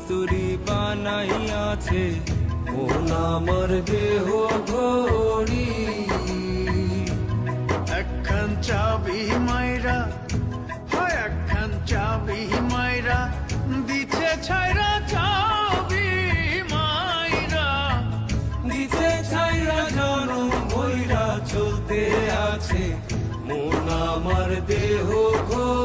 কস্তুরি বানাইয়াছে মন আমার দেহ ঘড়ি। একখান চাবি মাইরা, হয় একখান চাবি মাইরা দিছে ছাইরা, চাবি মাইরা দিছে ছাইরা জনম ভৈরা চলতে আছে মন আমার দেহ ঘড়ি।